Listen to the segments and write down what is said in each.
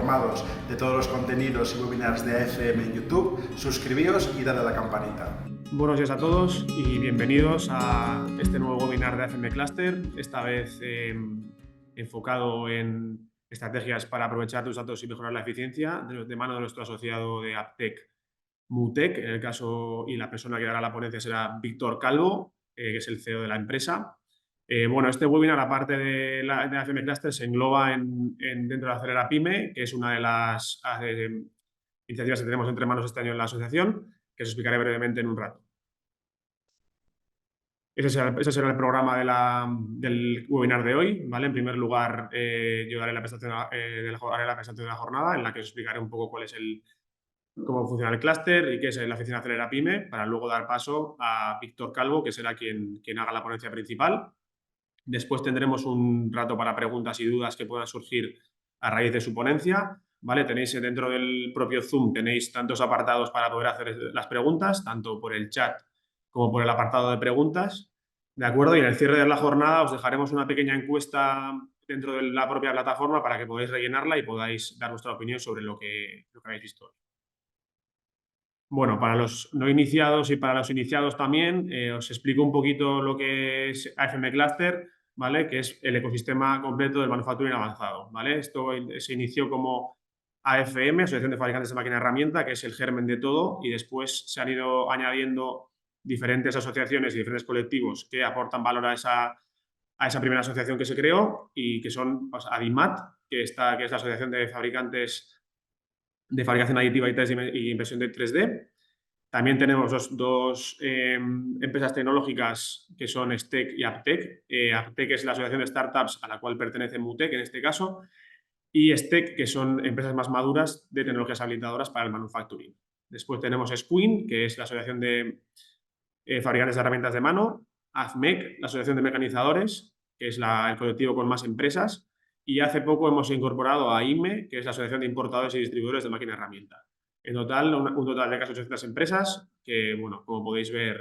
informados de todos los contenidos y webinars de AFM en YouTube, suscribíos y dale a la campanita. Buenos días a todos y bienvenidos a este nuevo webinar de AFM Cluster, esta vez enfocado en estrategias para aprovechar tus datos y mejorar la eficiencia, de mano de nuestro asociado de AppTech, MUTEC, en el caso, y la persona que dará la ponencia será Víctor Calvo, que es el CEO de la empresa. Bueno, este webinar, aparte de AFM Cluster, se engloba dentro de Acelera Pyme, que es una de las iniciativas que tenemos entre manos este año en la asociación, que os explicaré brevemente en un rato. Ese será el programa del webinar de hoy, ¿vale? En primer lugar, yo daré la presentación, haré la presentación de la jornada, en la que os explicaré un poco cómo funciona el clúster y qué es la oficina Acelera Pyme, para luego dar paso a Víctor Calvo, que será quien haga la ponencia principal. Después tendremos un rato para preguntas y dudas que puedan surgir a raíz de su ponencia, ¿vale? Tenéis dentro del propio Zoom, tenéis tantos apartados para poder hacer las preguntas, tanto por el chat como por el apartado de preguntas, ¿de acuerdo? Y en el cierre de la jornada os dejaremos una pequeña encuesta dentro de la propia plataforma para que podáis rellenarla y podáis dar vuestra opinión sobre lo que habéis visto hoy. Bueno, para los no iniciados y para los iniciados también, os explico un poquito lo que es AFM Cluster, ¿vale? Que es el ecosistema completo del manufacturing avanzado, ¿vale? Esto se inició como AFM, Asociación de Fabricantes de Máquina y Herramienta, que es el germen de todo, y después se han ido añadiendo diferentes asociaciones y diferentes colectivos que aportan valor a esa primera asociación que se creó y que son pues, ADIMAT, que es la Asociación de Fabricantes de Fabricación Aditiva y Test y Impresión de 3D. También tenemos dos empresas tecnológicas que son STEC y AppTech. AppTech es la asociación de startups a la cual pertenece MUTEC en este caso, y STEC, que son empresas más maduras de tecnologías habilitadoras para el manufacturing. Después tenemos SQUIN, que es la asociación de fabricantes de herramientas de mano, AZMEC, la asociación de mecanizadores, que es el colectivo con más empresas, y hace poco hemos incorporado a IME, que es la asociación de importadores y distribuidores de máquina herramienta. En total, un total de casi 800 empresas que, bueno, como podéis ver,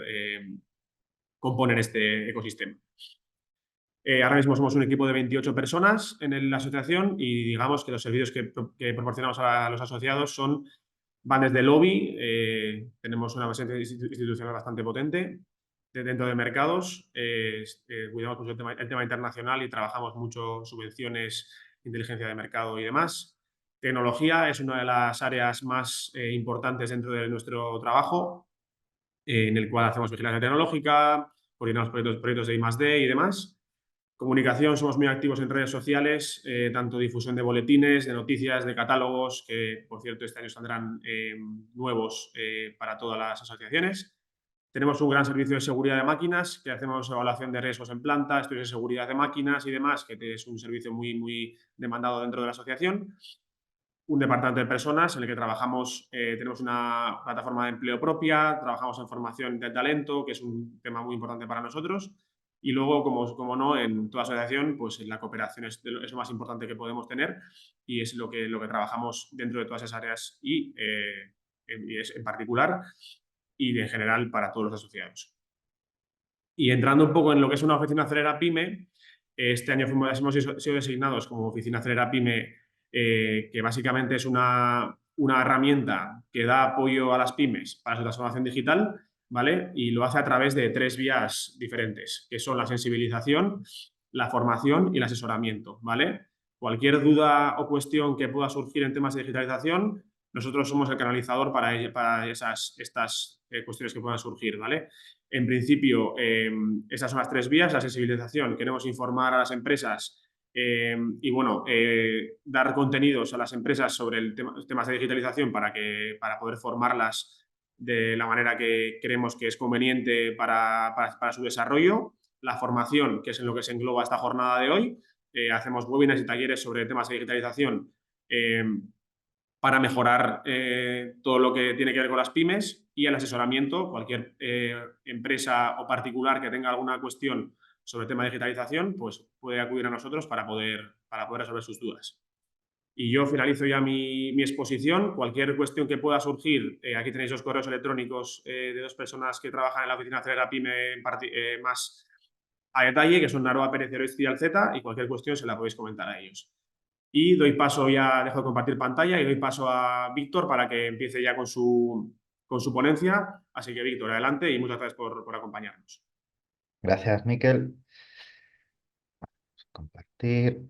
componen este ecosistema. Ahora mismo somos un equipo de 28 personas en la asociación y digamos que los servicios que proporcionamos a los asociados van desde lobby, tenemos una presencia institucional bastante potente, dentro de mercados, cuidamos mucho el tema internacional y trabajamos mucho subvenciones, inteligencia de mercado y demás. Tecnología es una de las áreas más importantes dentro de nuestro trabajo, en el cual hacemos vigilancia tecnológica, coordinamos proyectos de I+D y demás. Comunicación, somos muy activos en redes sociales, tanto difusión de boletines, de noticias, de catálogos, que por cierto este año saldrán nuevos para todas las asociaciones. Tenemos un gran servicio de seguridad de máquinas, que hacemos evaluación de riesgos en planta, estudios de seguridad de máquinas y demás, que es un servicio muy, muy demandado dentro de la asociación. Un departamento de personas en el que trabajamos, tenemos una plataforma de empleo propia, trabajamos en formación de talento, que es un tema muy importante para nosotros. Y luego, como no, en toda asociación, pues la cooperación es lo más importante que podemos tener y es lo que trabajamos dentro de todas esas áreas y es en particular y en general para todos los asociados. Y entrando un poco en lo que es una oficina Acelera Pyme, este año hemos sido designados como oficina Acelera Pyme, que básicamente es una herramienta que da apoyo a las pymes para su transformación digital, ¿vale? Y lo hace a través de 3 vías diferentes, que son la sensibilización, la formación y el asesoramiento, ¿vale? Cualquier duda o cuestión que pueda surgir en temas de digitalización, nosotros somos el canalizador para estas cuestiones que puedan surgir, ¿vale? En principio, esas son las 3 vías. La sensibilización, queremos informar a las empresas y, bueno, dar contenidos a las empresas sobre temas de digitalización para poder formarlas de la manera que creemos que es conveniente para su desarrollo. La formación, que es en lo que se engloba esta jornada de hoy. Hacemos webinars y talleres sobre temas de digitalización para mejorar todo lo que tiene que ver con las pymes, y el asesoramiento. Cualquier empresa o particular que tenga alguna cuestión sobre el tema de digitalización, pues puede acudir a nosotros para poder resolver sus dudas. Y yo finalizo ya mi exposición. Cualquier cuestión que pueda surgir, aquí tenéis 2 correos electrónicos de 2 personas que trabajan en la oficina Acelera Pyme más a detalle, que son Naroa Pérez Heroiz y Alzeta, y cualquier cuestión se la podéis comentar a ellos. Y doy paso ya, dejo de compartir pantalla y doy paso a Víctor para que empiece ya con su ponencia. Así que Víctor, adelante y muchas gracias por acompañarnos. Gracias, Miquel. Compartir.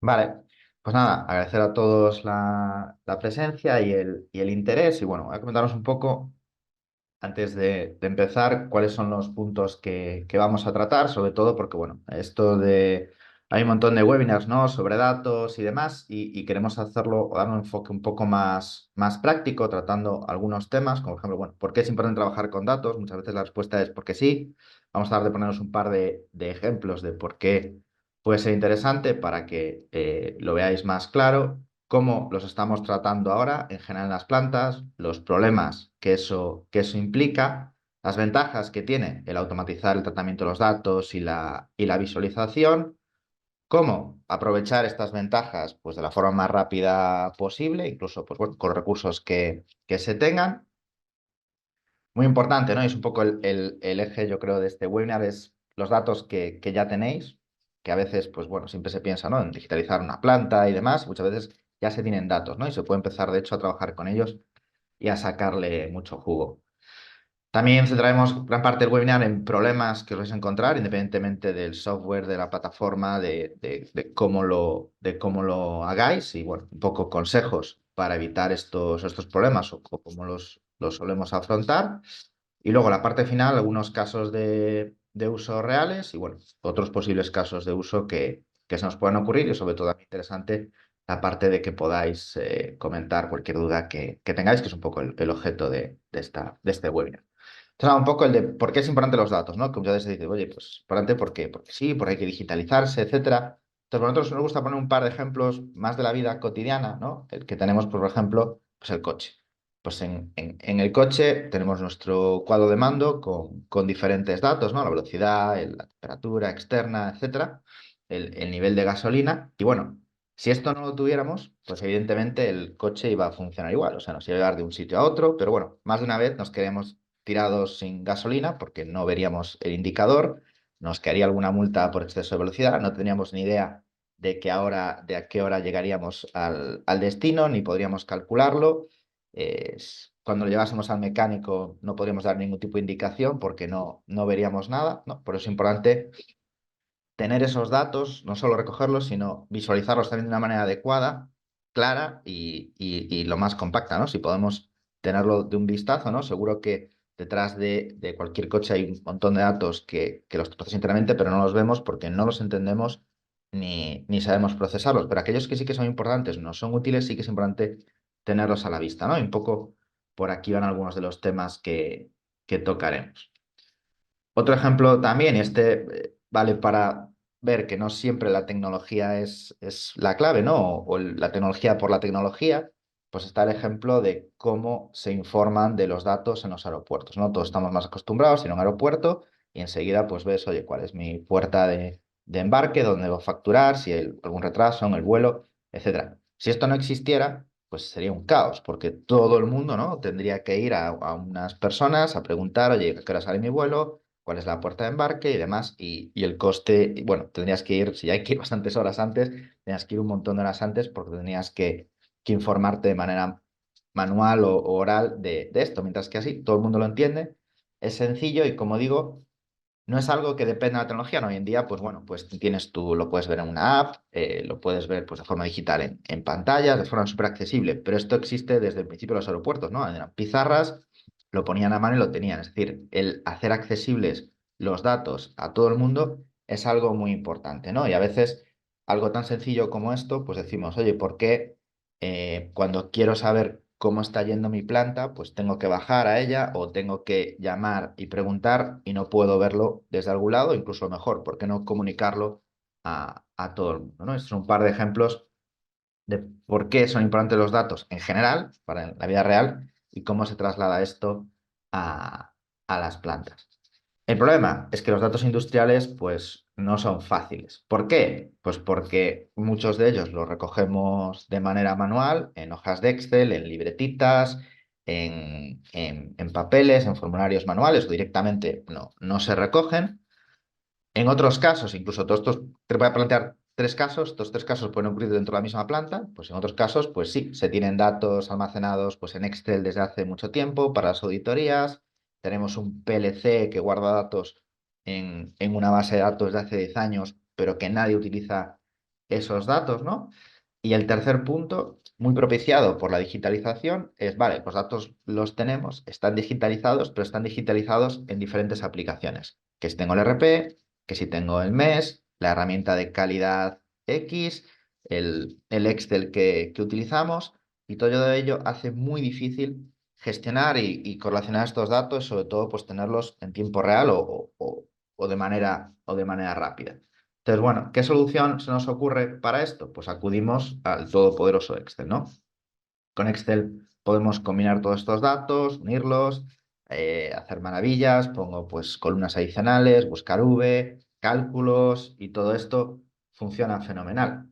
Vale, pues nada, agradecer a todos la presencia y el interés. Y bueno, voy a comentaros un poco, antes de empezar, cuáles son los puntos que vamos a tratar, sobre todo porque, bueno, esto de... Hay un montón de webinars, ¿no? Sobre datos y demás, y queremos hacerlo o dar un enfoque un poco más práctico, tratando algunos temas, como por ejemplo, bueno, ¿por qué es importante trabajar con datos? Muchas veces la respuesta es porque sí. Vamos a dar de ponernos un par de ejemplos de por qué puede ser interesante para que lo veáis más claro, cómo los estamos tratando ahora en general en las plantas, los problemas que eso implica, las ventajas que tiene el automatizar el tratamiento de los datos y la visualización, cómo aprovechar estas ventajas pues, de la forma más rápida posible, incluso pues, bueno, con los recursos que se tengan. Muy importante, ¿no? Y es un poco el eje, yo creo, de este webinar, es los datos que ya tenéis, que a veces, pues bueno, siempre se piensa, ¿no? En digitalizar una planta y demás, muchas veces ya se tienen datos, ¿no? Y se puede empezar, de hecho, a trabajar con ellos y a sacarle mucho jugo. También centraremos gran parte del webinar en problemas que os vais a encontrar, independientemente del software, de la plataforma, de cómo lo hagáis y, bueno, un poco consejos para evitar estos problemas o cómo los solemos afrontar. Y luego la parte final, algunos casos de uso reales y, bueno, otros posibles casos de uso que se nos puedan ocurrir y, sobre todo, a mí interesante la parte de que podáis comentar cualquier duda que tengáis, que es un poco el objeto de este webinar. Entonces, nada, un poco el de por qué es importante los datos, ¿no? Que muchas veces se dice, oye, pues importante porque sí, porque hay que digitalizarse, etcétera. Entonces, a nosotros nos gusta poner un par de ejemplos más de la vida cotidiana, ¿no? El que tenemos, por ejemplo, pues el coche. Pues en el coche tenemos nuestro cuadro de mando con diferentes datos, ¿no? La velocidad, la temperatura externa, etcétera, el nivel de gasolina. Y bueno, si esto no lo tuviéramos, pues evidentemente el coche iba a funcionar igual, o sea, nos iba a llevar de un sitio a otro, pero bueno, más de una vez nos quedamos tirados sin gasolina porque no veríamos el indicador, nos caería alguna multa por exceso de velocidad, no teníamos ni idea de a qué hora llegaríamos al destino, ni podríamos calcularlo. Cuando lo llevásemos al mecánico no podríamos dar ningún tipo de indicación porque no veríamos nada, ¿no? Por eso es importante tener esos datos, no solo recogerlos, sino visualizarlos también de una manera adecuada, clara y lo más compacta, ¿no? Si podemos tenerlo de un vistazo, ¿no? Seguro que detrás de cualquier coche hay un montón de datos que los procesa internamente, pero no los vemos porque no los entendemos ni sabemos procesarlos. Pero aquellos que sí que son importantes, no son útiles, sí que es importante tenerlos a la vista, ¿no? Y un poco por aquí van algunos de los temas que tocaremos. Otro ejemplo también, y este vale para ver que no siempre la tecnología es la clave, ¿no? O la tecnología por la tecnología, pues está el ejemplo de cómo se informan de los datos en los aeropuertos, ¿no? Todos estamos más acostumbrados a ir a un aeropuerto y enseguida pues ves, oye, cuál es mi puerta de embarque, dónde debo facturar, si hay algún retraso en el vuelo, etcétera. Si esto no existiera, pues sería un caos, porque todo el mundo, ¿no? Tendría que ir a unas personas a preguntar, oye, ¿a qué hora sale mi vuelo? ¿Cuál es la puerta de embarque y demás? Y el coste, y bueno, tendrías que ir, si hay que ir bastantes horas antes, tendrías que ir un montón de horas antes porque tendrías que informarte de manera manual o oral de esto, mientras que así todo el mundo lo entiende, es sencillo y como digo, no es algo que dependa de la tecnología, ¿no? Hoy en día, pues bueno, pues lo puedes ver en una app, lo puedes ver pues de forma digital en pantallas, de forma súper accesible, pero esto existe desde el principio de los aeropuertos, ¿no? Eran pizarras, lo ponían a mano y lo tenían. Es decir, el hacer accesibles los datos a todo el mundo es algo muy importante, ¿no? Y a veces algo tan sencillo como esto, pues decimos, oye, ¿por qué cuando quiero saber cómo está yendo mi planta, pues tengo que bajar a ella o tengo que llamar y preguntar y no puedo verlo desde algún lado, incluso mejor, ¿por qué no comunicarlo a todo el mundo? ¿No? Estos son un par de ejemplos de por qué son importantes los datos en general para la vida real y cómo se traslada esto a, a las plantas. El problema es que los datos industriales pues no son fáciles. ¿Por qué? Pues porque muchos de ellos los recogemos de manera manual, en hojas de Excel, en libretitas, en papeles, en formularios manuales o directamente no se recogen. En otros casos, incluso todos estos, te voy a plantear tres casos, estos tres casos pueden ocurrir dentro de la misma planta, pues en otros casos, pues sí, se tienen datos almacenados pues en Excel desde hace mucho tiempo para las auditorías, tenemos un PLC que guarda datos en una base de datos de hace 10 años, pero que nadie utiliza esos datos, ¿no? Y el tercer punto, muy propiciado por la digitalización, es, vale, los datos los tenemos, están digitalizados, pero están digitalizados en diferentes aplicaciones. Que si tengo el RP, que si tengo el MES, la herramienta de calidad X, el Excel que utilizamos, y todo ello hace muy difícil gestionar y correlacionar estos datos, sobre todo pues tenerlos en tiempo real o de manera rápida. Entonces, bueno, ¿qué solución se nos ocurre para esto? Pues acudimos al todopoderoso Excel, ¿no? Con Excel podemos combinar todos estos datos, unirlos, hacer maravillas, pongo pues columnas adicionales, buscar V, cálculos y todo esto funciona fenomenal.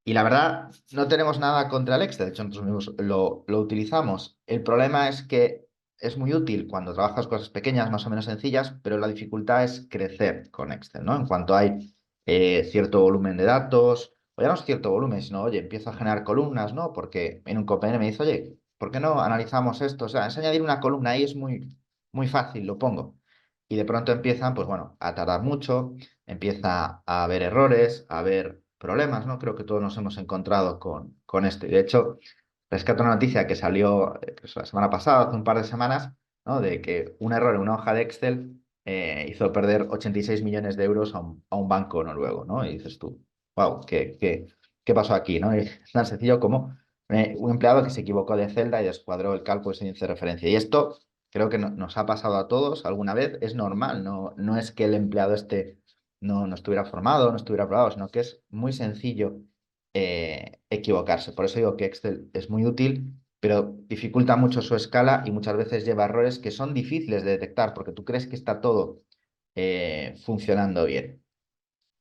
Y la verdad, no tenemos nada contra el Excel, de hecho nosotros mismos lo utilizamos. El problema es que es muy útil cuando trabajas cosas pequeñas, más o menos sencillas, pero la dificultad es crecer con Excel, ¿no? En cuanto hay cierto volumen de datos, o ya no es cierto volumen, sino, oye, empiezo a generar columnas, ¿no? Porque en un compañero me dice, oye, ¿por qué no analizamos esto? O sea, es añadir una columna ahí, es muy fácil, lo pongo. Y de pronto empiezan, pues bueno, a tardar mucho, empieza a haber errores, a haber problemas, ¿no? Creo que todos nos hemos encontrado con esto. Y de hecho, rescato una noticia que salió pues, la semana pasada, hace un par de semanas, ¿no? De que un error en una hoja de Excel hizo perder 86 millones de euros a un banco noruego, ¿no? Y dices tú, wow, ¿qué pasó aquí, ¿no? Y es tan sencillo como un empleado que se equivocó de celda y descuadró el cálculo sin índice de referencia. Y esto creo que nos ha pasado a todos alguna vez, es normal, no es que el empleado no estuviera formado, no estuviera probado, sino que es muy sencillo equivocarse. Por eso digo que Excel es muy útil, pero dificulta mucho su escala y muchas veces lleva errores que son difíciles de detectar porque tú crees que está todo funcionando bien.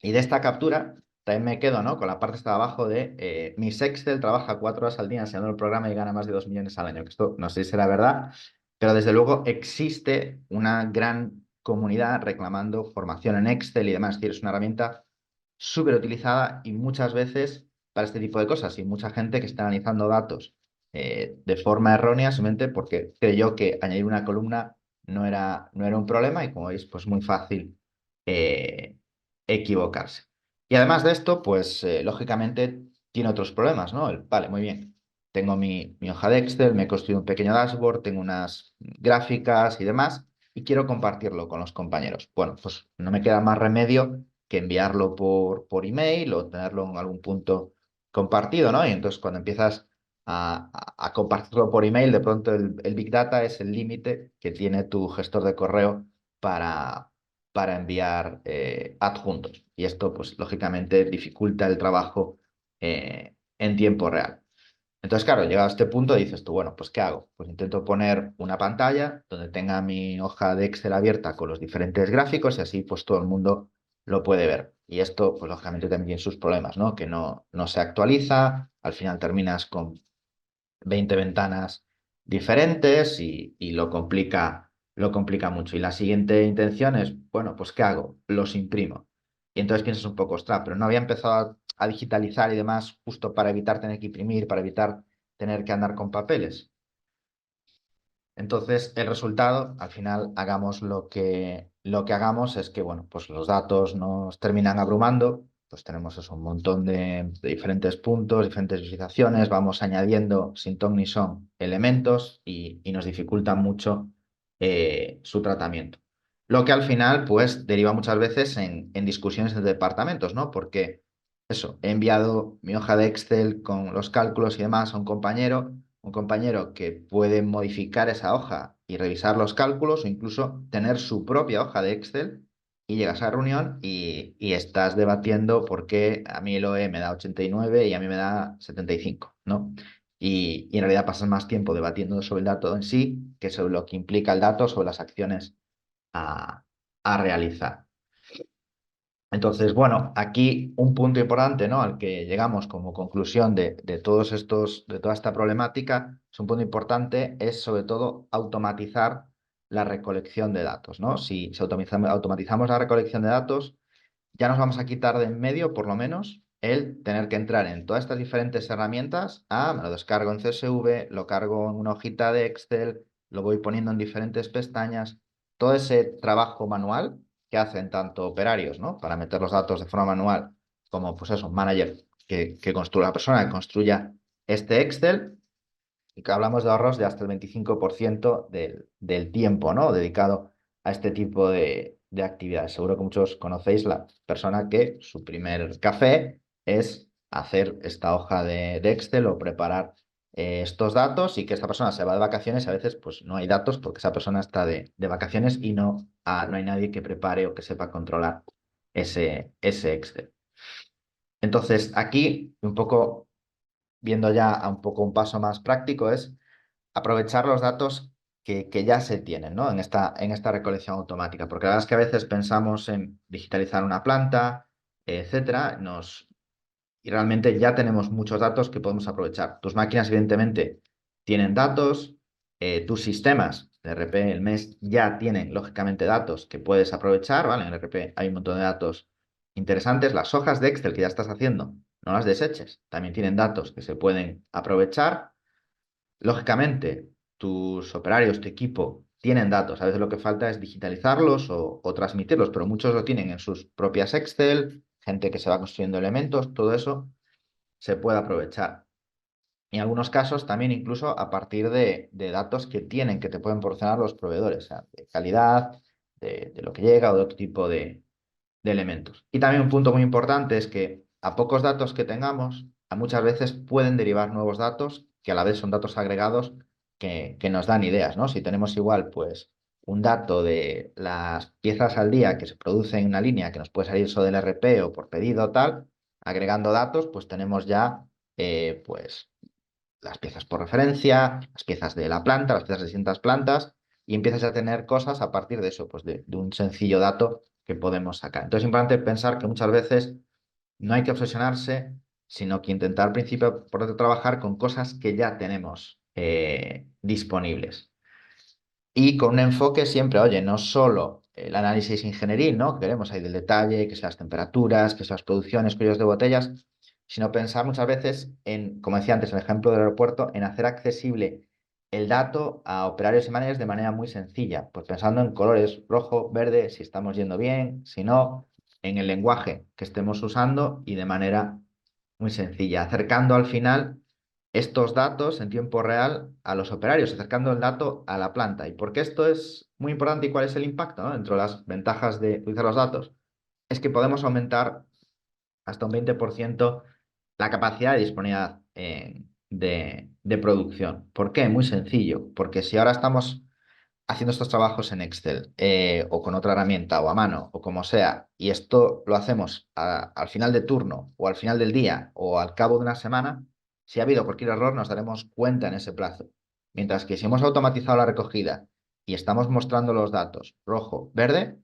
Y de esta captura también me quedo, ¿no? Con la parte de abajo de Miss Excel trabaja 4 horas al día enseñando el programa y gana más de 2 millones al año. Que esto no sé si será verdad, pero desde luego existe una gran comunidad reclamando formación en Excel y demás. Es decir, es una herramienta súper utilizada y muchas veces para este tipo de cosas. Y mucha gente que está analizando datos de forma errónea simplemente porque creyó que añadir una columna no era un problema y como veis, pues muy fácil eh, equivocarse. Y además de esto, pues lógicamente tiene otros problemas, ¿no? Vale, muy bien. Tengo mi hoja de Excel, me he construido un pequeño dashboard, tengo unas gráficas y demás, y quiero compartirlo con los compañeros. Bueno, pues no me queda más remedio que enviarlo por email o tenerlo en algún punto compartido, ¿no? Y entonces cuando empiezas a compartirlo por email, de pronto el Big Data es el límite que tiene tu gestor de correo para enviar adjuntos. Y esto, pues, lógicamente dificulta el trabajo en tiempo real. Entonces, claro, llegado a este punto dices tú, bueno, pues ¿qué hago? Pues intento poner una pantalla donde tenga mi hoja de Excel abierta con los diferentes gráficos y así pues todo el mundo lo puede ver. Y esto, pues lógicamente también tiene sus problemas, ¿no? Que no se actualiza, al final terminas con 20 ventanas diferentes y lo complica mucho. Y la siguiente intención es, bueno, pues ¿qué hago? Los imprimo. Y entonces piensas un poco, ostras, pero no había empezado a digitalizar y demás justo para evitar tener que imprimir, para evitar tener que andar con papeles. Entonces, el resultado, al final, hagamos lo que hagamos, es que, bueno, pues los datos nos terminan abrumando, pues tenemos eso, un montón de diferentes puntos, diferentes visualizaciones, vamos añadiendo sin ton ni son elementos y nos dificulta mucho su tratamiento. Lo que al final, pues, deriva muchas veces en discusiones entre departamentos, ¿no? Porque, eso, he enviado mi hoja de Excel con los cálculos y demás a un compañero que puede modificar esa hoja y revisar los cálculos o incluso tener su propia hoja de Excel y llegas a la reunión y estás debatiendo por qué a mí el OE me da 89 y a mí me da 75, ¿no? Y en realidad pasas más tiempo debatiendo sobre el dato en sí que sobre lo que implica el dato, sobre las acciones a, a realizar. Entonces, bueno, aquí un punto importante, ¿no? Al que llegamos como conclusión de toda esta problemática, es un punto importante, es sobre todo automatizar la recolección de datos, ¿no? Si automatizamos la recolección de datos, ya nos vamos a quitar de en medio, por lo menos, el tener que entrar en todas estas diferentes herramientas. Me lo descargo en CSV, lo cargo en una hojita de Excel, lo voy poniendo en diferentes pestañas. Todo ese trabajo manual que hacen tanto operarios, ¿no? Para meter los datos de forma manual, como pues eso, un manager que construye, la persona que construya este Excel, y que hablamos de ahorros de hasta el 25% del tiempo, ¿no? Dedicado a este tipo de actividades. Seguro que muchos conocéis la persona que su primer café es hacer esta hoja de Excel o preparar estos datos, y que esta persona se va de vacaciones y a veces pues no hay datos porque esa persona está de vacaciones y no hay nadie que prepare o que sepa controlar ese Excel. Entonces, aquí un poco, viendo ya a un poco un paso más práctico, es aprovechar los datos que ya se tienen, ¿no? En esta recolección automática, porque la verdad es que a veces pensamos en digitalizar una planta, etcétera, y realmente ya tenemos muchos datos que podemos aprovechar. Tus máquinas, evidentemente, tienen datos, tus sistemas de RP, el mes, ya tienen, lógicamente, datos que puedes aprovechar, ¿vale? En el RP hay un montón de datos interesantes. Las hojas de Excel que ya estás haciendo, no las deseches, también tienen datos que se pueden aprovechar. Lógicamente, tus operarios, tu equipo, tienen datos. A veces lo que falta es digitalizarlos o transmitirlos, pero muchos lo tienen en sus propias Excel, gente que se va construyendo elementos, todo eso se puede aprovechar. En algunos casos también incluso a partir de datos que te pueden proporcionar los proveedores, o sea, de calidad, de lo que llega o de otro tipo de elementos. Y también un punto muy importante es que a pocos datos que tengamos, a muchas veces pueden derivar nuevos datos que a la vez son datos agregados que nos dan ideas, ¿no? Si tenemos igual, pues, un dato de las piezas al día que se producen en una línea que nos puede salir eso del RP o por pedido o tal, agregando datos, pues tenemos ya, pues, las piezas por referencia, las piezas de la planta, las piezas de distintas plantas, y empiezas a tener cosas a partir de eso, pues de un sencillo dato que podemos sacar. Entonces es importante pensar que muchas veces no hay que obsesionarse, sino que intentar al principio por trabajar con cosas que ya tenemos disponibles. Y con un enfoque siempre, oye, no solo el análisis ingenieril, ¿no? Que queremos ahí del detalle, que sean las temperaturas, que sean las producciones, cuellos de botellas, sino pensar muchas veces en, como decía antes, el ejemplo del aeropuerto, en hacer accesible el dato a operarios y managers de manera muy sencilla, pues pensando en colores rojo, verde, si estamos yendo bien, si no, en el lenguaje que estemos usando y de manera muy sencilla, acercando al final estos datos en tiempo real a los operarios, acercando el dato a la planta. ¿Y por qué esto es muy importante y cuál es el impacto, ¿no? Dentro de las ventajas de utilizar los datos? Es que podemos aumentar hasta un 20% la capacidad de disponibilidad de producción. ¿Por qué? Muy sencillo, porque si ahora estamos haciendo estos trabajos en Excel o con otra herramienta o a mano o como sea, y esto lo hacemos al final de turno o al final del día o al cabo de una semana, si ha habido cualquier error nos daremos cuenta en ese plazo. Mientras que si hemos automatizado la recogida y estamos mostrando los datos rojo, verde,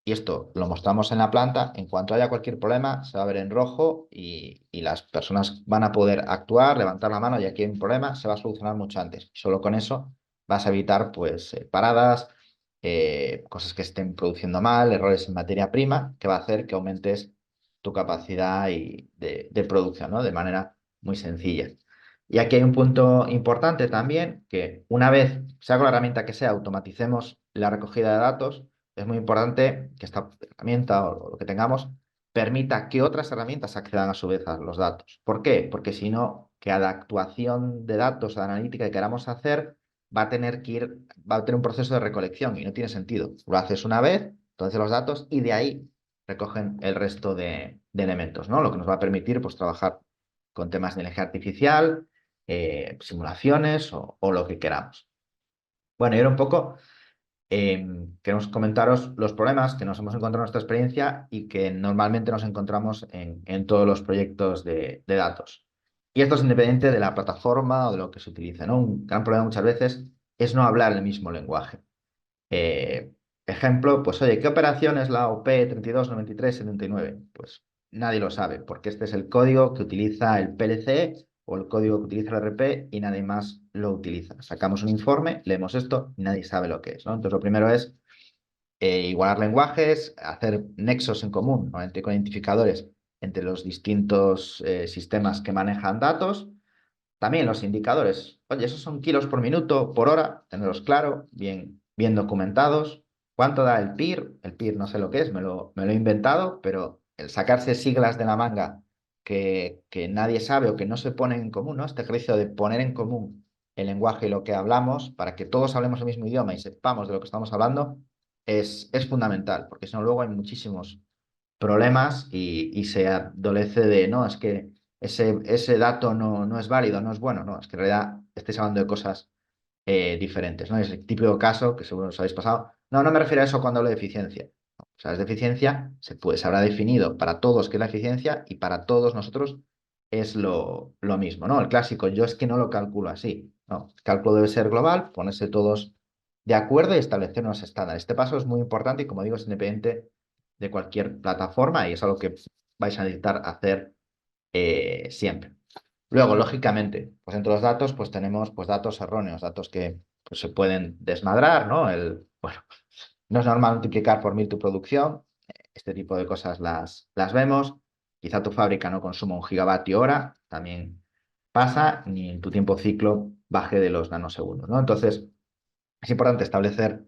y esto lo mostramos en la planta, en cuanto haya cualquier problema se va a ver en rojo y las personas van a poder actuar, levantar la mano y aquí hay un problema, se va a solucionar mucho antes. Solo con eso vas a evitar pues paradas, cosas que estén produciendo mal, errores en materia prima, que va a hacer que aumentes tu capacidad de producción, ¿no? De manera muy sencilla. Y aquí hay un punto importante también, que una vez, sea con la herramienta que sea, automaticemos la recogida de datos, es muy importante que esta herramienta o lo que tengamos permita que otras herramientas accedan a su vez a los datos. ¿Por qué? Porque si no, cada actuación de datos, de analítica que queramos hacer, va a tener un proceso de recolección y no tiene sentido. Lo haces una vez, entonces los datos, y de ahí recogen el resto de elementos, ¿no? Lo que nos va a permitir pues, trabajar con temas de inteligencia artificial, simulaciones o lo que queramos. Bueno, y ahora un poco queremos comentaros los problemas que nos hemos encontrado en nuestra experiencia y que normalmente nos encontramos en todos los proyectos de datos. Y esto es independiente de la plataforma o de lo que se utilice, ¿no? Un gran problema muchas veces es no hablar el mismo lenguaje. Eh, Ejemplo, pues oye, ¿qué operación es la OP 329379? Pues nadie lo sabe, porque este es el código que utiliza el PLC o el código que utiliza el RP y nadie más lo utiliza. Sacamos un informe, leemos esto y nadie sabe lo que es, ¿no? Entonces lo primero es igualar lenguajes, hacer nexos en común, ¿no? Con identificadores entre los distintos sistemas que manejan datos. También los indicadores. Oye, esos son kilos por minuto, por hora, tenerlos claro, bien documentados. ¿Cuánto da el PIR? El PIR no sé lo que es, me lo he inventado, pero el sacarse siglas de la manga que nadie sabe o que no se ponen en común, ¿no? Este ejercicio de poner en común el lenguaje y lo que hablamos para que todos hablemos el mismo idioma y sepamos de lo que estamos hablando es fundamental, porque si no luego hay muchísimos problemas y se adolece de, no, es que ese dato no es válido, no es bueno, no, es que en realidad estáis hablando de cosas diferentes, ¿no? Es el típico caso que seguro os habéis pasado. No me refiero a eso cuando hablo de eficiencia. O sea, es de eficiencia, se habrá definido para todos qué es la eficiencia y para todos nosotros es lo mismo, ¿no? El clásico, yo es que no lo calculo así. No, el cálculo debe ser global, ponerse todos de acuerdo y establecer unos estándares. Este paso es muy importante y, como digo, es independiente de cualquier plataforma y es algo que vais a necesitar hacer siempre. Luego, lógicamente, pues entre los datos, pues tenemos pues, datos erróneos, datos que pues, se pueden desmadrar, ¿no? Bueno, no es normal multiplicar por 1000 tu producción, este tipo de cosas las vemos. Quizá tu fábrica no consuma 1 gigavatio hora, también pasa, ni en tu tiempo ciclo baje de los nanosegundos, ¿no? Entonces, es importante establecer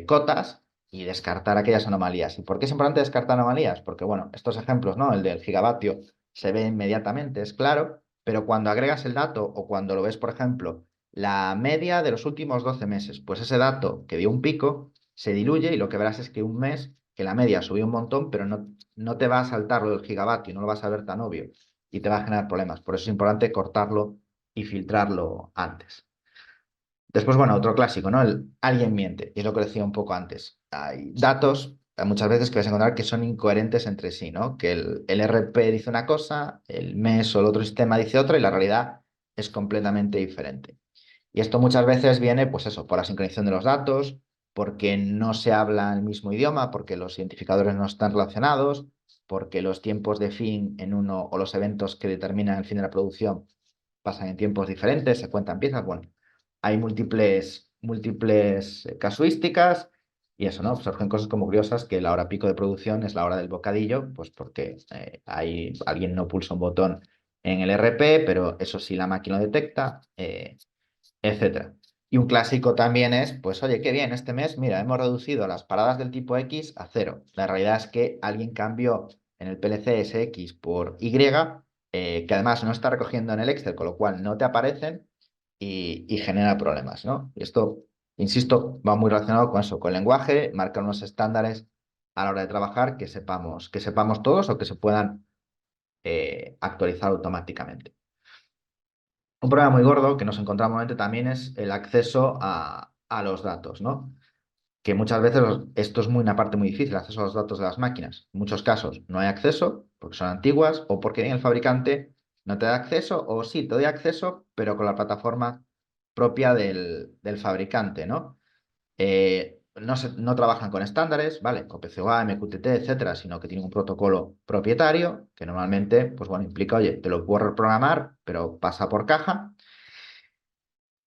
cotas y descartar aquellas anomalías. ¿Y por qué es importante descartar anomalías? Porque, bueno, estos ejemplos, ¿no? El del gigavatio se ve inmediatamente, es claro, pero cuando agregas el dato o cuando lo ves, por ejemplo, la media de los últimos 12 meses, pues ese dato que dio un pico se diluye y lo que verás es que un mes que la media subió un montón, pero no te va a saltar lo del gigavatio, no lo vas a ver tan obvio y te va a generar problemas. Por eso es importante cortarlo y filtrarlo antes. Después, bueno, otro clásico, ¿no? Alguien miente, y es lo que decía un poco antes. Hay datos, muchas veces que vas a encontrar que son incoherentes entre sí, ¿no? Que el RP dice una cosa, el MES o el otro sistema dice otra y la realidad es completamente diferente. Y esto muchas veces viene, pues eso, por la sincronización de los datos, porque no se habla el mismo idioma, porque los identificadores no están relacionados, porque los tiempos de fin en uno o los eventos que determinan el fin de la producción pasan en tiempos diferentes, se cuentan piezas, bueno, hay múltiples casuísticas y eso, ¿no? Surgen cosas como curiosas que la hora pico de producción es la hora del bocadillo, pues porque alguien no pulsa un botón en el RP, pero eso sí la máquina lo detecta, etcétera. Y un clásico también es, pues oye, qué bien, este mes, mira, hemos reducido las paradas del tipo X a 0. La realidad es que alguien cambió en el PLC ese X por Y, que además no está recogiendo en el Excel, con lo cual no te aparecen y genera problemas, ¿no? Y esto, insisto, va muy relacionado con eso, con el lenguaje, marcar unos estándares a la hora de trabajar que sepamos todos o que se puedan actualizar automáticamente. Un problema muy gordo que nos encontramos normalmente también es el acceso a los datos, ¿no? Que muchas veces esto es una parte muy difícil, acceso a los datos de las máquinas. En muchos casos no hay acceso porque son antiguas o porque el fabricante no te da acceso o sí, te doy acceso, pero con la plataforma propia del fabricante, ¿no? No trabajan con estándares, ¿vale? Con PCOA, MQTT, etcétera, sino que tienen un protocolo propietario que normalmente, pues bueno, implica, oye, te lo puedo reprogramar, pero pasa por caja.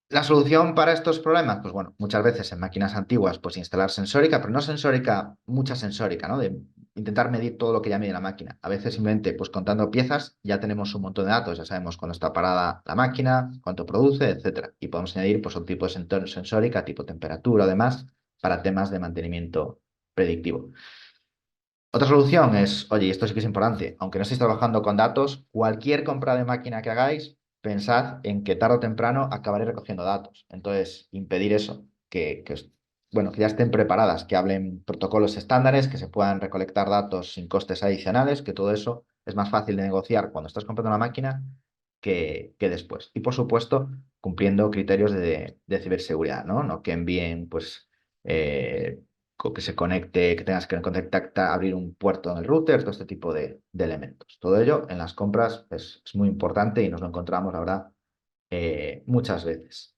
La solución para estos problemas, pues bueno, muchas veces en máquinas antiguas, pues instalar sensórica, pero no sensórica, mucha sensórica, ¿no? De intentar medir todo lo que ya mide la máquina. A veces simplemente, pues contando piezas, ya tenemos un montón de datos, ya sabemos cuándo está parada la máquina, cuánto produce, etcétera. Y podemos añadir, pues, otro tipo de sensórica, tipo temperatura o demás, para temas de mantenimiento predictivo. Otra solución es, oye, y esto sí que es importante, aunque no estéis trabajando con datos, cualquier compra de máquina que hagáis, pensad en que tarde o temprano acabaréis recogiendo datos. Entonces, impedir eso, bueno, que ya estén preparadas, que hablen protocolos estándares, que se puedan recolectar datos sin costes adicionales, que todo eso es más fácil de negociar cuando estás comprando una máquina que después. Y por supuesto, cumpliendo criterios de ciberseguridad, ¿no? No que envíen, pues, que se conecte, que tengas que contactar, abrir un puerto en el router, todo este tipo de elementos. Todo ello en las compras es muy importante y nos lo encontramos ahora muchas veces.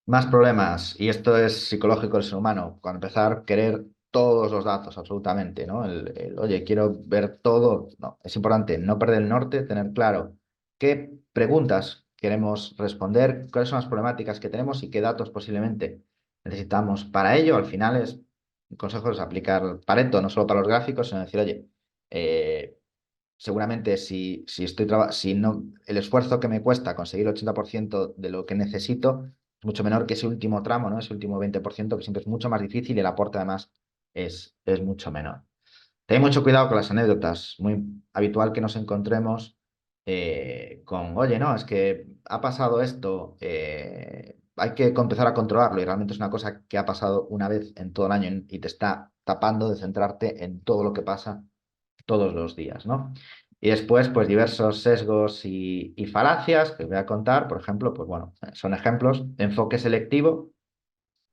Más problemas, y esto es psicológico del ser humano, cuando empezar a querer todos los datos, absolutamente, ¿no? Oye, quiero ver todo. No, es importante no perder el norte, tener claro qué preguntas queremos responder, cuáles son las problemáticas que tenemos y qué datos posiblemente necesitamos para ello. Al final mi consejo es aplicar Pareto, no solo para los gráficos, sino decir, oye, seguramente si no, el esfuerzo que me cuesta conseguir el 80% de lo que necesito es mucho menor que ese último tramo, ¿no? Ese último 20% que siempre es mucho más difícil y el aporte además es mucho menor. Ten mucho cuidado con las anécdotas. Muy habitual que nos encontremos con, oye, no, es que ha pasado esto, hay que empezar a controlarlo y realmente es una cosa que ha pasado una vez en todo el año y te está tapando de centrarte en todo lo que pasa todos los días, ¿no? Y después, pues diversos sesgos y falacias que os voy a contar, por ejemplo, pues bueno, son ejemplos. Enfoque selectivo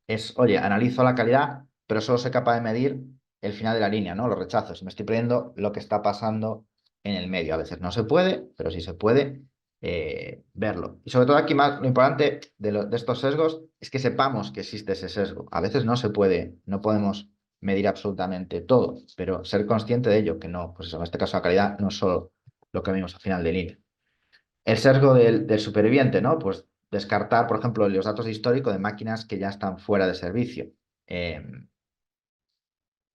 es, oye, analizo la calidad, pero solo soy capaz de medir el final de la línea, ¿no? Los rechazos. Me estoy perdiendo lo que está pasando en el medio. A veces no se puede, pero sí se puede verlo. Y sobre todo aquí más, lo importante de estos sesgos es que sepamos que existe ese sesgo. A veces no se puede, no podemos medir absolutamente todo, pero ser consciente de ello, que no, pues eso, en este caso la calidad no es solo lo que vimos al final de línea. El sesgo del superviviente, ¿no? Pues descartar, por ejemplo, los datos de histórico de máquinas que ya están fuera de servicio. Eh,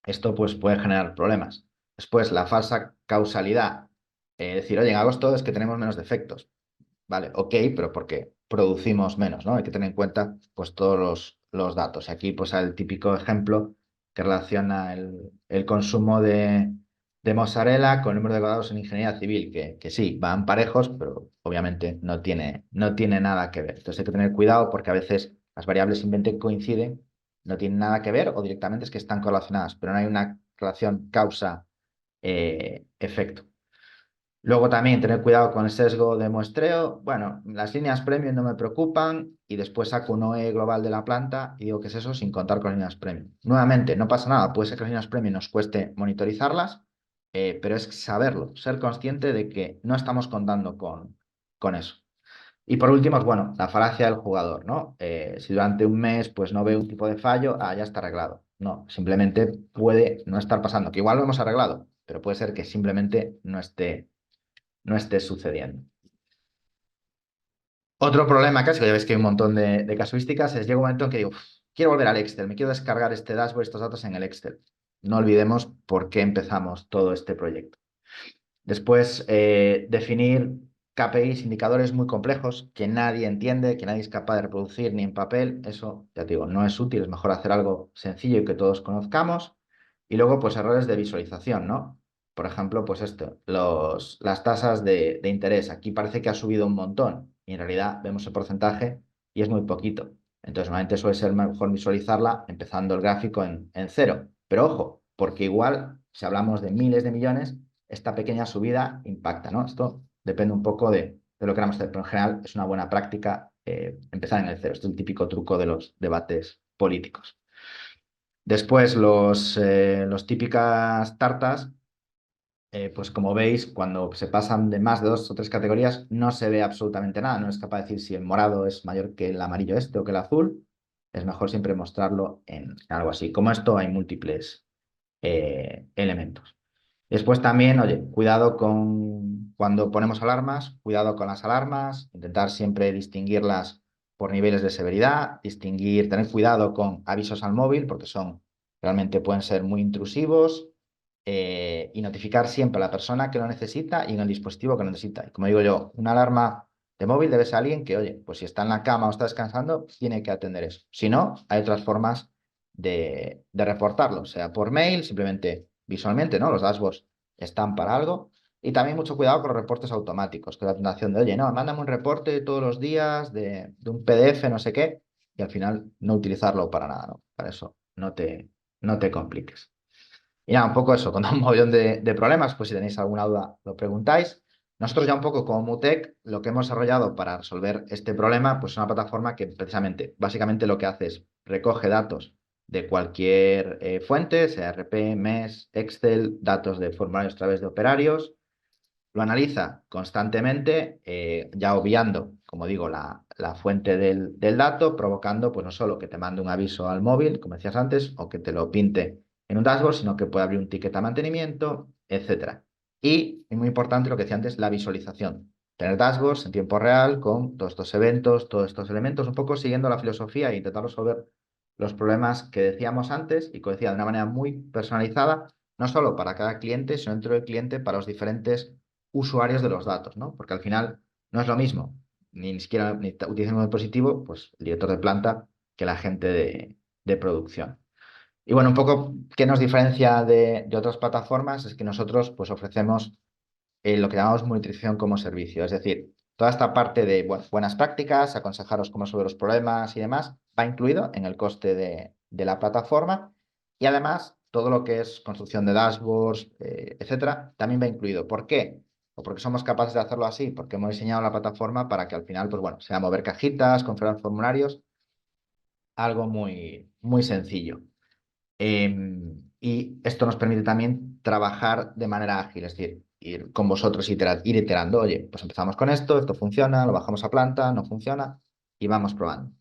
Esto pues puede generar problemas. Después, la falsa causalidad. Decir, oye, en agosto es que tenemos menos defectos. Vale, ok, pero porque producimos menos, ¿no? Hay que tener en cuenta pues todos los datos. Y aquí pues el típico ejemplo que relaciona el consumo de mozzarella con el número de graduados en ingeniería civil, que sí, van parejos, pero obviamente no tiene nada que ver. Entonces hay que tener cuidado porque a veces las variables simplemente coinciden, no tienen nada que ver o directamente es que están correlacionadas, pero no hay una relación causa-efecto. Luego también tener cuidado con el sesgo de muestreo. Bueno, las líneas premium no me preocupan y después saco un OE global de la planta y digo que es eso sin contar con líneas premium. Nuevamente, no pasa nada, puede ser que las líneas premium nos cueste monitorizarlas, pero es saberlo, ser consciente de que no estamos contando con eso. Y por último, bueno, la falacia del jugador, ¿no? Si durante un mes pues no veo un tipo de fallo, ya está arreglado. No, simplemente puede no estar pasando, que igual lo hemos arreglado, pero puede ser que simplemente no esté sucediendo. Otro problema casi, que ya ves que hay un montón de casuísticas, es llega un momento en que digo, quiero volver al Excel, me quiero descargar este dashboard, estos datos en el Excel. No olvidemos por qué empezamos todo este proyecto. Después, definir KPIs, indicadores muy complejos que nadie entiende, que nadie es capaz de reproducir ni en papel. Eso, ya te digo, no es útil, es mejor hacer algo sencillo y que todos conozcamos. Y luego, pues errores de visualización, ¿no? Por ejemplo, pues esto, las tasas de interés. Aquí parece que ha subido un montón y en realidad vemos el porcentaje y es muy poquito. Entonces, normalmente suele ser mejor visualizarla empezando el gráfico en cero. Pero ojo, porque igual, si hablamos de miles de millones, esta pequeña subida impacta, ¿no? Esto depende un poco de lo que queramos hacer, pero en general es una buena práctica empezar en el cero. Esto es el típico truco de los debates políticos. Después, los típicas tartas, pues como veis, cuando se pasan de más de 2 o 3 categorías, no se ve absolutamente nada. No es capaz de decir si el morado es mayor que el amarillo este o que el azul. Es mejor siempre mostrarlo en algo así. Como esto, hay múltiples elementos. Después también, oye, cuidado con cuando ponemos alarmas, cuidado con las alarmas, intentar siempre distinguirlas por niveles de severidad, tener cuidado con avisos al móvil, porque realmente pueden ser muy intrusivos, y notificar siempre a la persona que lo necesita y en el dispositivo que lo necesita. Y como digo yo, una alarma de móvil debe ser alguien que, oye, pues si está en la cama o está descansando, tiene que atender eso. Si no, hay otras formas de reportarlo, sea por mail, simplemente visualmente, ¿no? Los dashboards están para algo. Y también mucho cuidado con los reportes automáticos, que la tentación de, oye, no, mándame un reporte todos los días de un PDF, no sé qué, y al final no utilizarlo para nada, ¿no? Para eso no te compliques. Y nada, un poco eso, con un montón de problemas, pues si tenéis alguna duda lo preguntáis. Nosotros ya un poco como Mutec, lo que hemos desarrollado para resolver este problema, pues es una plataforma que precisamente, básicamente lo que hace es recoge datos de cualquier fuente, sea RP, MES, Excel, datos de formularios a través de operarios, lo analiza constantemente, ya obviando, como digo, la fuente del dato, provocando pues no solo que te mande un aviso al móvil, como decías antes, o que te lo pinte en un dashboard, sino que puede abrir un ticket a mantenimiento, etc. Y muy importante lo que decía antes, la visualización. Tener dashboards en tiempo real con todos estos eventos, todos estos elementos, un poco siguiendo la filosofía e intentar resolver los problemas que decíamos antes y que decía de una manera muy personalizada no solo para cada cliente, sino dentro del cliente para los diferentes usuarios de los datos, ¿no? Porque al final no es lo mismo, ni siquiera utilizando un dispositivo, pues el director de planta que la gente de producción. Y bueno, un poco qué nos diferencia de otras plataformas es que nosotros pues ofrecemos lo que llamamos monitorización como servicio, es decir, toda esta parte de buenas prácticas, aconsejaros cómo resolver los problemas y demás, va incluido en el coste de la plataforma y además todo lo que es construcción de dashboards, etcétera, también va incluido. ¿Por qué? O porque somos capaces de hacerlo así, porque hemos diseñado la plataforma para que al final, pues bueno, sea mover cajitas, configurar formularios, algo muy, muy sencillo. Y esto nos permite también trabajar de manera ágil, es decir, ir con vosotros, ir iterando, oye, pues empezamos con esto funciona, lo bajamos a planta, no funciona, y vamos probando.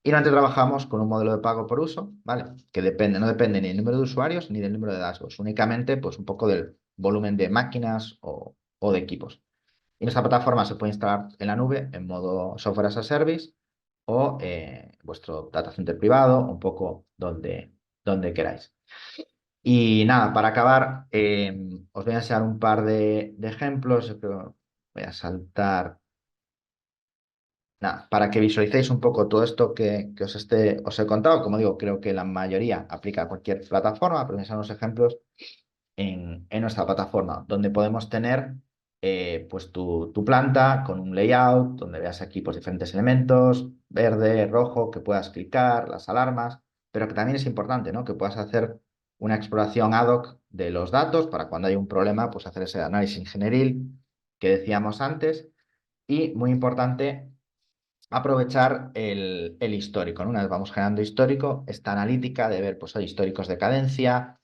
Y normalmente trabajamos con un modelo de pago por uso, ¿vale? Que no depende ni del número de usuarios ni del número de dashboards, únicamente pues un poco del volumen de máquinas o de equipos. Y nuestra plataforma se puede instalar en la nube en modo software as a service o vuestro data center privado, un poco donde queráis. Y nada, para acabar, os voy a enseñar un par de ejemplos. Yo creo, voy a saltar. Nada, para que visualicéis un poco todo esto que os he contado. Como digo, creo que la mayoría aplica a cualquier plataforma, pero voy a enseñar unos ejemplos en nuestra plataforma, donde podemos tener pues tu planta con un layout, donde veas aquí pues, diferentes elementos, verde, rojo, que puedas clicar, las alarmas, pero que también es importante, ¿no? Que puedas hacer una exploración ad hoc de los datos para cuando hay un problema, pues hacer ese análisis ingenieril que decíamos antes. Y muy importante, aprovechar el histórico, ¿no? Una vez vamos generando histórico, esta analítica de ver, pues, hay históricos de cadencia,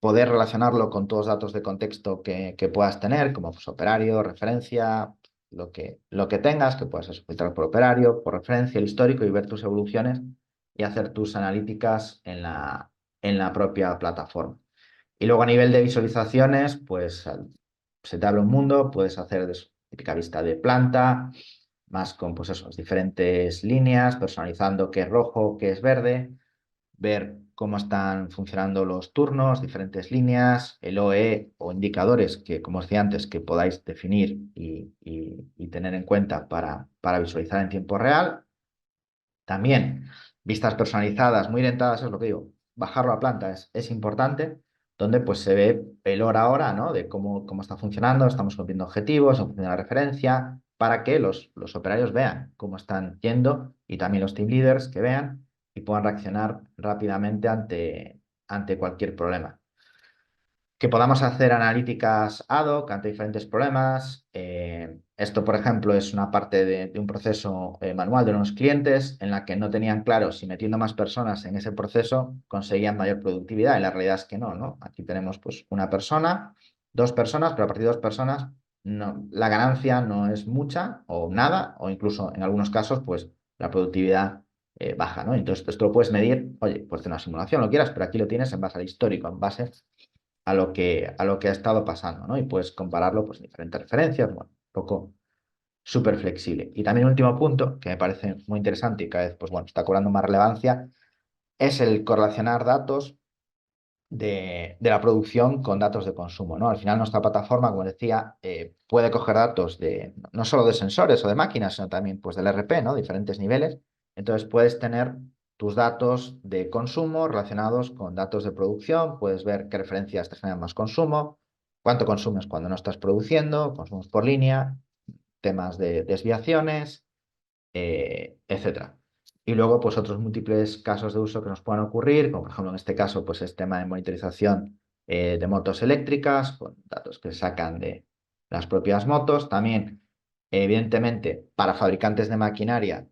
poder relacionarlo con todos los datos de contexto que puedas tener, como pues, operario, referencia, lo que tengas, que puedas filtrar por operario, por referencia, el histórico y ver tus evoluciones y hacer tus analíticas en la propia plataforma. Y luego a nivel de visualizaciones, pues se te abre un mundo, puedes hacer típica vista de planta, más con pues eso, diferentes líneas, personalizando qué es rojo, qué es verde, ver cómo están funcionando los turnos, diferentes líneas, el OE o indicadores que, como os decía antes, que podáis definir y tener en cuenta para visualizar en tiempo real. También vistas personalizadas, muy orientadas, es lo que digo, bajarlo a planta es importante, donde pues se ve el hora a hora, ¿no? De cómo está funcionando, estamos cumpliendo objetivos, en función de la referencia, para que los operarios vean cómo están yendo y también los team leaders que vean y puedan reaccionar rápidamente ante cualquier problema. Que podamos hacer analíticas ad hoc ante diferentes problemas. Esto, por ejemplo, es una parte de un proceso manual de unos clientes en la que no tenían claro si metiendo más personas en ese proceso conseguían mayor productividad y la realidad es que no, ¿no? Aquí tenemos pues una persona, dos personas, pero a partir de dos personas no, la ganancia no es mucha o nada o incluso en algunos casos pues la productividad baja, ¿no? Entonces esto lo puedes medir, oye, pues de una simulación lo quieras, pero aquí lo tienes en base al histórico, en base a lo que ha estado pasando, ¿no? Y puedes compararlo pues, en diferentes referencias, bueno, un poco súper flexible. Y también un último punto que me parece muy interesante y cada vez pues, bueno, está cobrando más relevancia es el correlacionar datos de la producción con datos de consumo, ¿no? Al final nuestra plataforma, como decía, puede coger datos no solo de sensores o de máquinas, sino también pues, del RP, ¿no? Diferentes niveles. Entonces puedes tener tus datos de consumo relacionados con datos de producción, puedes ver qué referencias te generan más consumo, cuánto consumes cuando no estás produciendo, consumos por línea, temas de desviaciones, etcétera. Y luego, pues otros múltiples casos de uso que nos puedan ocurrir, como por ejemplo en este caso, pues es tema de monitorización de motos eléctricas, con datos que sacan de las propias motos. También, evidentemente, para fabricantes de maquinaria,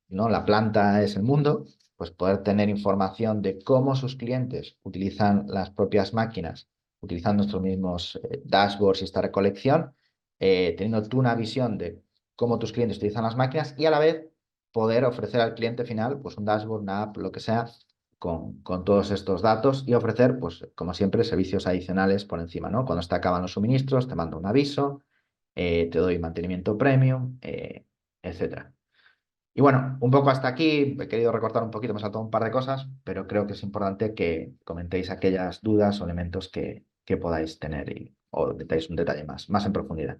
¿no? La planta es el mundo, pues poder tener información de cómo sus clientes utilizan las propias máquinas, utilizando nuestros mismos dashboards y esta recolección, teniendo tú una visión de cómo tus clientes utilizan las máquinas y a la vez poder ofrecer al cliente final pues un dashboard, una app, lo que sea, con todos estos datos y ofrecer, pues como siempre, servicios adicionales por encima, ¿no? Cuando te acaban los suministros, te mando un aviso, te doy mantenimiento premium, etcétera. Y bueno, un poco hasta aquí, he querido recortar un poquito, me he saltado un par de cosas, pero creo que es importante que comentéis aquellas dudas o elementos que podáis tener o detalles un detalle más en profundidad.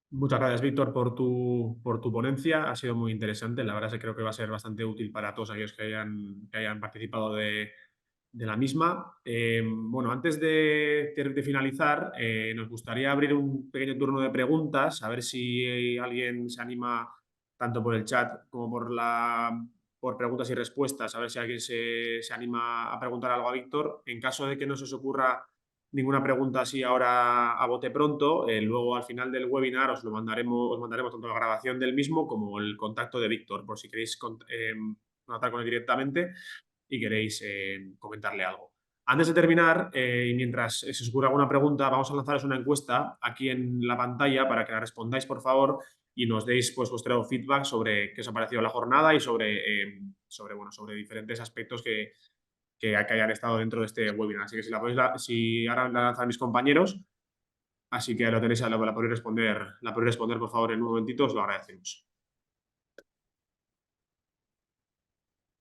Muchas gracias, Víctor, por tu ponencia. Ha sido muy interesante. La verdad es que creo que va a ser bastante útil para todos aquellos que hayan participado de la misma. Bueno, antes de finalizar, nos gustaría abrir un pequeño turno de preguntas, a ver si alguien se anima, tanto por el chat como por preguntas y respuestas, a ver si alguien se anima a preguntar algo a Víctor. En caso de que no se os ocurra ninguna pregunta así ahora a bote pronto, luego al final del webinar os mandaremos tanto la grabación del mismo como el contacto de Víctor, por si queréis contactar con él directamente y queréis comentarle algo. Antes de terminar, y mientras se os ocurra alguna pregunta, vamos a lanzaros una encuesta aquí en la pantalla para que la respondáis, por favor, y nos deis pues, vuestro feedback sobre qué os ha parecido la jornada y sobre diferentes aspectos que hayan estado dentro de este webinar. Así que si ahora la lanzan mis compañeros, así que lo tenéis, la podéis responder, por favor, en un momentito, os lo agradecemos.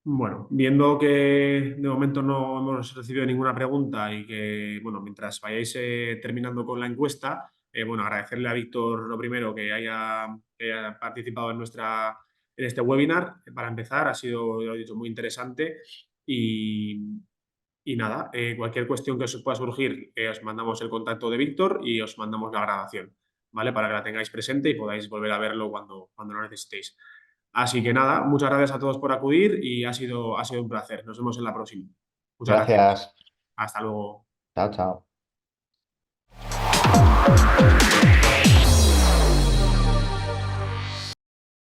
Bueno, viendo que de momento no hemos recibido ninguna pregunta y que, bueno, mientras vayáis terminando con la encuesta, bueno, agradecerle a Víctor lo primero que haya participado en este webinar. Para empezar, ha sido, ya lo he dicho, muy interesante y nada, cualquier cuestión que os pueda surgir, os mandamos el contacto de Víctor y os mandamos la grabación, ¿vale? Para que la tengáis presente y podáis volver a verlo cuando lo necesitéis. Así que nada, muchas gracias a todos por acudir y ha sido un placer. Nos vemos en la próxima. Muchas gracias. Gracias. Hasta luego. Chao, chao.